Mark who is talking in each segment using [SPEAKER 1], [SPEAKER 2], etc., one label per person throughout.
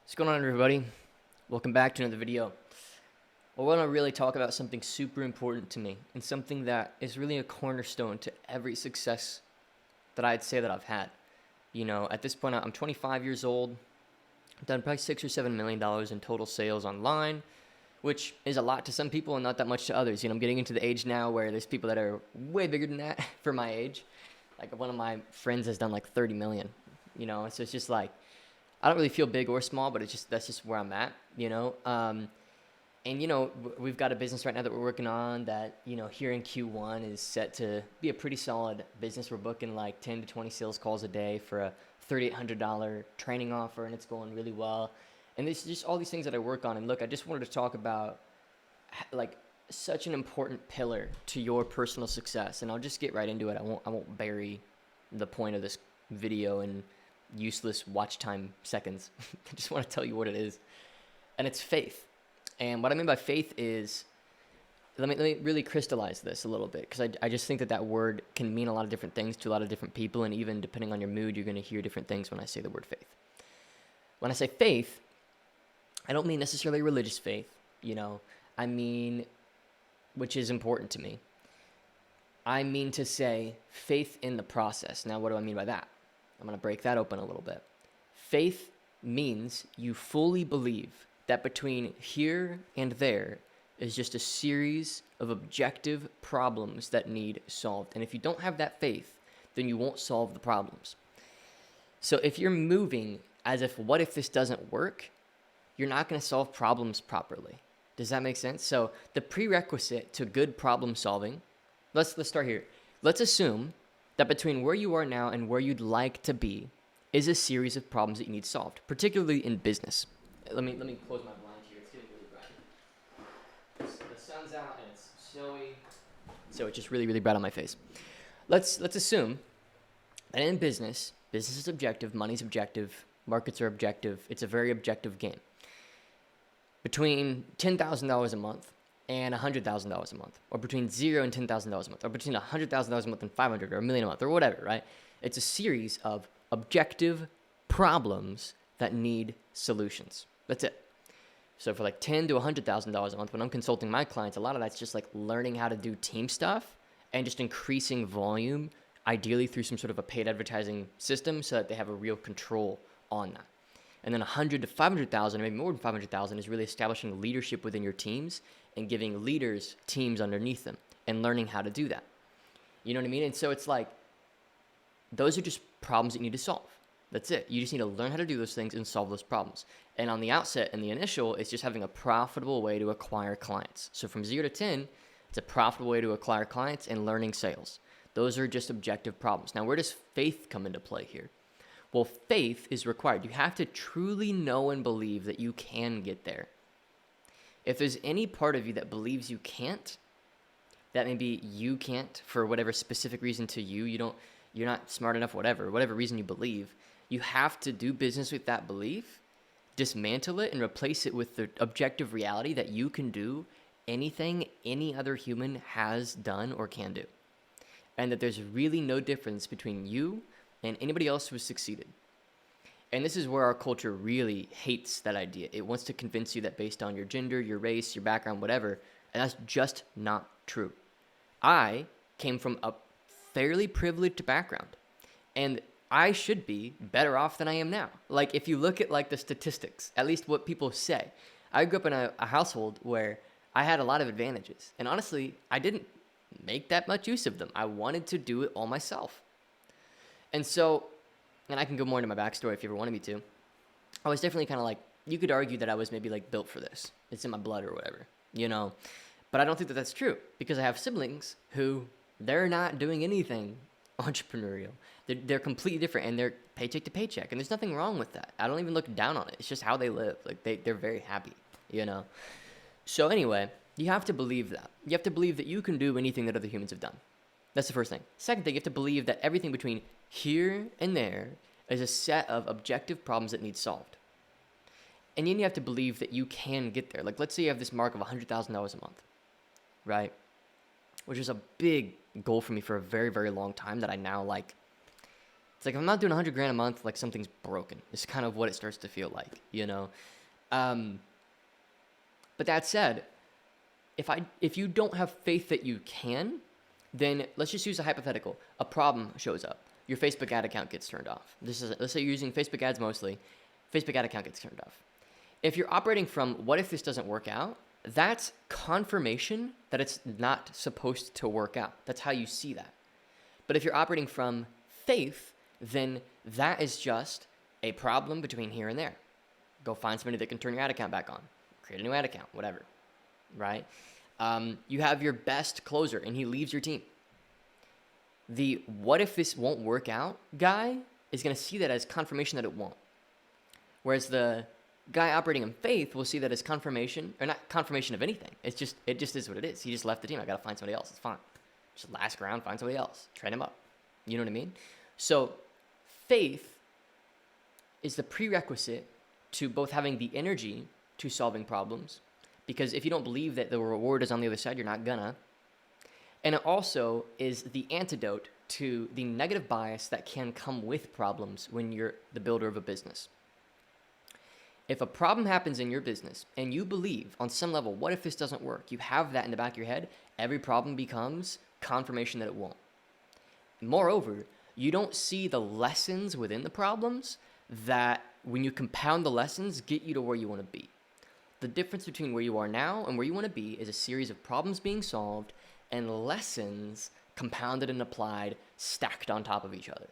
[SPEAKER 1] What's going on, everybody? Welcome back to another video. I want to really talk about something super important to me and something that is really a cornerstone to every success that I'd say that I've had. You know, at this point, I'm 25 years old. I've done probably $6 or $7 million in total sales online, which is a lot to some people and not that much to others. You know, I'm getting into the age now where there's people that are way bigger than that for my age. Like one of my friends has done like 30 million, so it's just like, I don't really feel big or small, but that's just where I'm at, And we've got a business right now that we're working on that, here in Q1 is set to be a pretty solid business. We're booking like 10 to 20 sales calls a day for a $3,800 training offer, and it's going really well. And this is just all these things that I work on. And look, I just wanted to talk about like such an important pillar to your personal success. And I'll just get right into it. I won't bury the point of this video in useless watch time seconds. I just want to tell you what it is. And it's faith. And what I mean by faith is, let me really crystallize this a little bit, because I just think that word can mean a lot of different things to a lot of different people, and even depending on your mood, you're going to hear different things when I say the word faith. When I say faith, I don't mean necessarily religious faith, I mean, which is important to me. I mean to say faith in the process. Now, what do I mean by that? I'm going to break that open a little bit. Faith means you fully believe that between here and there is just a series of objective problems that need solved. And if you don't have that faith, then you won't solve the problems. So if you're moving as if, what if this doesn't work? You're not going to solve problems properly. Does that make sense? So the prerequisite to good problem solving, let's start here. Let's assume that between where you are now and where you'd like to be is a series of problems that you need solved, particularly in business. Let me close my blind here. It's getting really bright. The sun's out and it's snowy, so it's just really, really bright on my face. Let's assume that in business is objective, money's objective, markets are objective. It's a very objective game. Between $10,000 a month and $100,000 a month, or between $0 and $10,000 a month, or between $100,000 a month and 500 or $1 million a month, or whatever, right? It's a series of objective problems that need solutions. That's it. So for like $10,000 to $100,000 a month, when I'm consulting my clients, a lot of that's just like learning how to do team stuff and just increasing volume, ideally through some sort of a paid advertising system, so that they have a real control on that. And then 100 to 500,000, maybe more than 500,000, is really establishing leadership within your teams and giving leaders teams underneath them and learning how to do that. You know what I mean? And so it's like, those are just problems that you need to solve. That's it. You just need to learn how to do those things and solve those problems. And on the outset, in the initial, it's just having a profitable way to acquire clients. So from 0 to 10, it's a profitable way to acquire clients and learning sales. Those are just objective problems. Now, where does faith come into play here? Well, faith is required. You have to truly know and believe that you can get there. If there's any part of you that believes you can't, that maybe you can't for whatever specific reason to you, you're not smart enough, whatever reason you believe, you have to do business with that belief, dismantle it, and replace it with the objective reality that you can do anything any other human has done or can do. And that there's really no difference between you and anybody else who has succeeded. And this is where our culture really hates that idea. It wants to convince you that based on your gender, your race, your background, whatever, and that's just not true. I came from a fairly privileged background, and I should be better off than I am now. Like, if you look at like the statistics, at least what people say, I grew up in a household where I had a lot of advantages, and honestly, I didn't make that much use of them. I wanted to do it all myself. And so, and I can go more into my backstory if you ever wanted me to, I was definitely kind of like, you could argue that I was maybe like built for this. It's in my blood or whatever, But I don't think that that's true, because I have siblings who, they're not doing anything entrepreneurial. They're completely different, and they're paycheck to paycheck, and there's nothing wrong with that. I don't even look down on it. It's just how they live. Like, they're very happy, So anyway, you have to believe that. You have to believe that you can do anything that other humans have done. That's the first thing. Second thing, you have to believe that everything between here and there is a set of objective problems that need solved. And then you have to believe that you can get there. Like, let's say you have this mark of $100,000 a month, right? Which is a big goal for me for a very, very long time that I now, like, It's like if I'm not doing 100 grand a month, like something's broken. It's kind of what it starts to feel like, Um, but that said, if you don't have faith that you can, then let's just use a hypothetical. A problem shows up. Your Facebook ad account gets turned off. Let's say you're using Facebook ads mostly. Facebook ad account gets turned off. If you're operating from what if this doesn't work out, that's confirmation that it's not supposed to work out. That's how you see that. But if you're operating from faith, then that is just a problem between here and there. Go find somebody that can turn your ad account back on. Create a new ad account, whatever, right? You have your best closer and he leaves your team. The what if this won't work out guy is going to see that as confirmation that it won't. Whereas the guy operating in faith will see that as confirmation, or not confirmation of anything. It just is what it is. He just left the team. I got to find somebody else. It's fine. Just last round, find somebody else. Train him up. You know what I mean? So faith is the prerequisite to both having the energy to solving problems, because if you don't believe that the reward is on the other side, you're not gonna. And it also is the antidote to the negative bias that can come with problems when you're the builder of a business. If a problem happens in your business and you believe on some level, what if this doesn't work? You have that in the back of your head. Every problem becomes confirmation that it won't. Moreover, you don't see the lessons within the problems that when you compound the lessons get you to where you want to be. The difference between where you are now and where you want to be is a series of problems being solved and lessons compounded and applied, stacked on top of each other.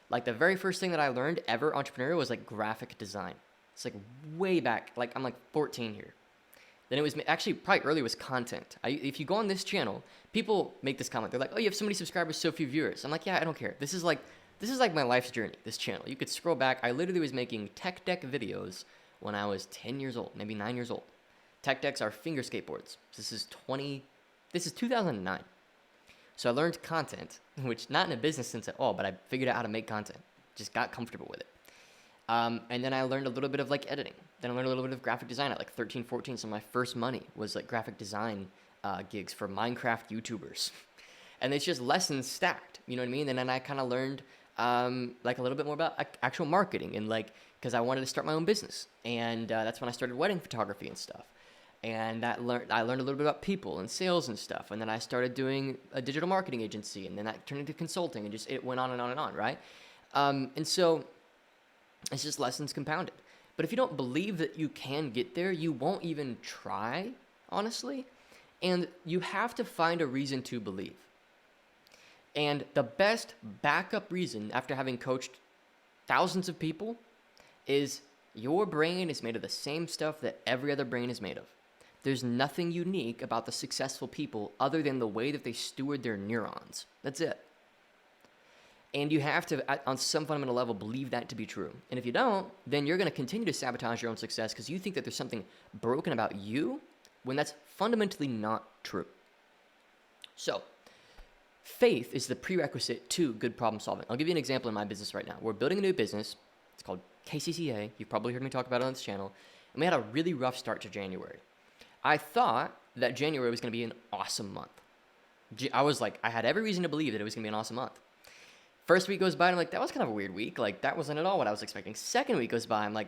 [SPEAKER 1] Like the very first thing that I learned ever entrepreneurial was like graphic design. It's like way back, like I'm like 14 here. Then it was actually probably earlier was content. If you go on this channel, people make this comment. They're like, oh, you have so many subscribers, so few viewers. I'm like, yeah, I don't care. This is like my life's journey, this channel. You could scroll back. I literally was making tech deck videos when I was 10 years old, maybe 9 years old. Tech decks are finger skateboards. This is 2009. So I learned content, which not in a business sense at all, but I figured out how to make content. Just got comfortable with it. And then I learned a little bit of like editing. Then I learned a little bit of graphic design at like 13, 14. So my first money was like graphic design gigs for Minecraft YouTubers. And it's just lessons stacked, you know what I mean? And then I kind of learned like a little bit more about actual marketing and like, because I wanted to start my own business. And that's when I started wedding photography and stuff. And I learned a little bit about people and sales and stuff. And then I started doing a digital marketing agency. And then that turned into consulting and just it went on and on and on, right? And so it's just lessons compounded. But if you don't believe that you can get there, you won't even try, honestly. And you have to find a reason to believe. And the best backup reason after having coached thousands of people is your brain is made of the same stuff that every other brain is made of. There's nothing unique about the successful people other than the way that they steward their neurons. That's it. And you have to, on some fundamental level, believe that to be true. And if you don't, then you're going to continue to sabotage your own success because you think that there's something broken about you when that's fundamentally not true. So, faith is the prerequisite to good problem solving. I'll give you an example in my business right now. We're building a new business. It's called KCCA. You've probably heard me talk about it on this channel. And we had a really rough start to January. I thought that January was going to be an awesome month. I had every reason to believe that it was going to be an awesome month. First week goes by, and I'm like, that was kind of a weird week. Like, that wasn't at all what I was expecting. Second week goes by, I'm like,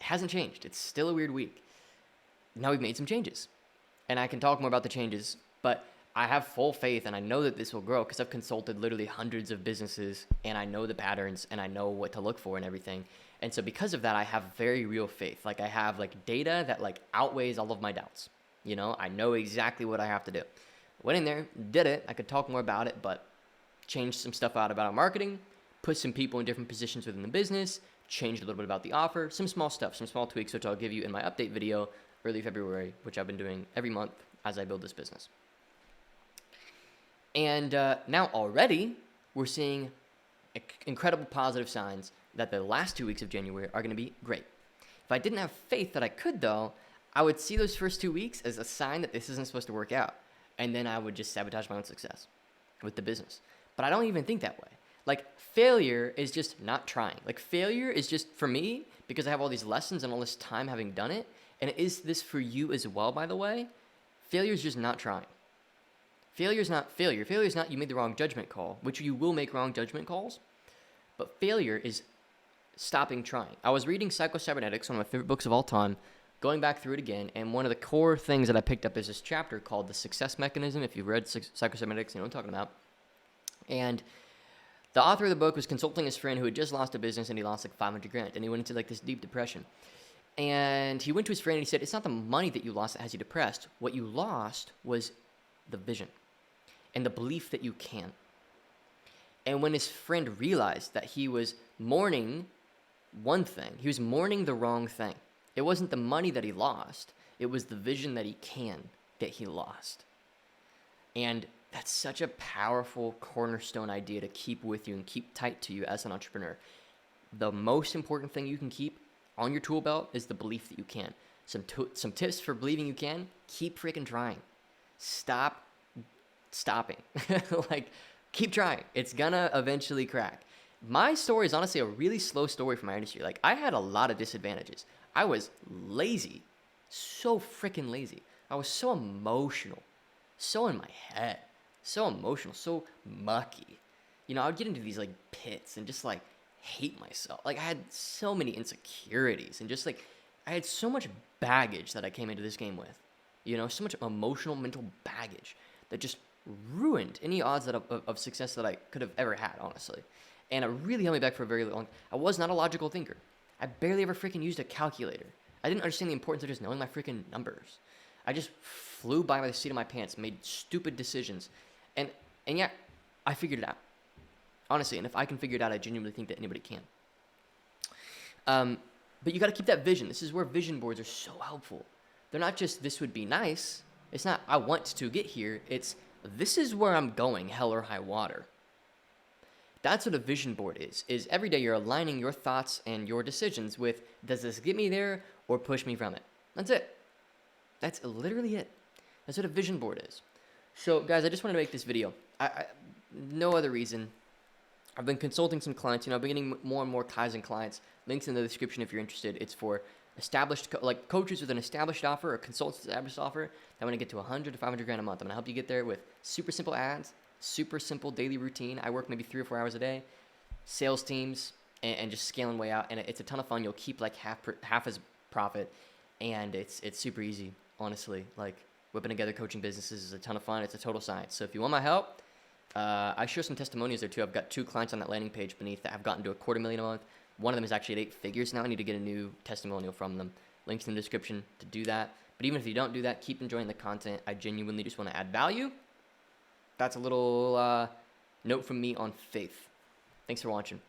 [SPEAKER 1] it hasn't changed. It's still a weird week. Now we've made some changes. And I can talk more about the changes, but I have full faith, and I know that this will grow because I've consulted literally hundreds of businesses, and I know the patterns, and I know what to look for and everything. And so because of that, I have very real faith. Like, I have, like, data that, like, outweighs all of my doubts. You know, I know exactly what I have to do. Went in there, did it. I could talk more about it, but changed some stuff out about our marketing, put some people in different positions within the business, changed a little bit about the offer, some small stuff, some small tweaks, which I'll give you in my update video early February, which I've been doing every month as I build this business. And now already we're seeing incredible positive signs that the last 2 weeks of January are going to be great. If I didn't have faith that I could, though, I would see those first 2 weeks as a sign that this isn't supposed to work out. And then I would just sabotage my own success with the business. But I don't even think that way. Like, failure is just not trying. Like, failure is just, for me, because I have all these lessons and all this time having done it, and is this for you as well, by the way? Failure is just not trying. Failure is not failure. Failure is not you made the wrong judgment call, which you will make wrong judgment calls. But failure is stopping trying. I was reading Psycho-Cybernetics, one of my favorite books of all time, going back through it again, and one of the core things that I picked up is this chapter called The Success Mechanism. If you've read Psycho-Cybernetics, you know what I'm talking about. And the author of the book was consulting his friend who had just lost a business, and he lost like 500 grand, and he went into like this deep depression. And he went to his friend and he said, it's not the money that you lost that has you depressed. What you lost was the vision and the belief that you can. And when his friend realized that he was mourning one thing, he was mourning the wrong thing. It wasn't the money that he lost. It was the vision that he can that he lost. And that's such a powerful cornerstone idea to keep with you and keep tight to you as an entrepreneur. The most important thing you can keep on your tool belt is the belief that you can. Some tips for believing you can: keep freaking trying. Stop stopping. Like, keep trying. It's gonna eventually crack. My story is honestly a really slow story for my industry. Like, I had a lot of disadvantages. I was lazy, so freaking lazy. I was so emotional, so in my head, so emotional, so mucky. You know, I would get into these like pits and just like hate myself. Like, I had so many insecurities and just like I had so much baggage that I came into this game with. You know, so much emotional, mental baggage that just ruined any odds of success that I could have ever had, honestly. And it really held me back for a very long time. I was not a logical thinker. I barely ever freaking used a calculator. I didn't understand the importance of just knowing my freaking numbers. I just flew by the seat of my pants, made stupid decisions. And yeah, I figured it out. Honestly, and if I can figure it out, I genuinely think that anybody can. But you got to keep that vision. This is where vision boards are so helpful. They're not just, this would be nice. It's not, I want to get here. It's, this is where I'm going, hell or high water. That's what a vision board is every day you're aligning your thoughts and your decisions with, does this get me there or push me from it? That's it. That's literally it. That's what a vision board is. So, guys, I just wanted to make this video. No other reason. I've been consulting some clients. You know, I've been getting more and more Kaizen clients. Links in the description if you're interested. It's for established, coaches with an established offer or consultants established offer that want to get to 100 to 500 grand a month. I'm going to help you get there with super simple ads, super simple daily routine. I work maybe 3 or 4 hours a day, sales teams, and just scaling way out. And it's a ton of fun. You'll keep like half as profit, and it's super easy, honestly. Like, whipping together coaching businesses is a ton of fun. It's a total science. So if you want my help, I share some testimonials there too. I've got 2 clients on that landing page beneath that have gotten to $250,000 a month. One of them is actually at 8 figures now. I need to get a new testimonial from them. Links in the description to do that. But even if you don't do that, keep enjoying the content. I genuinely just want to add value. That's a little note from me on faith. Thanks for watching.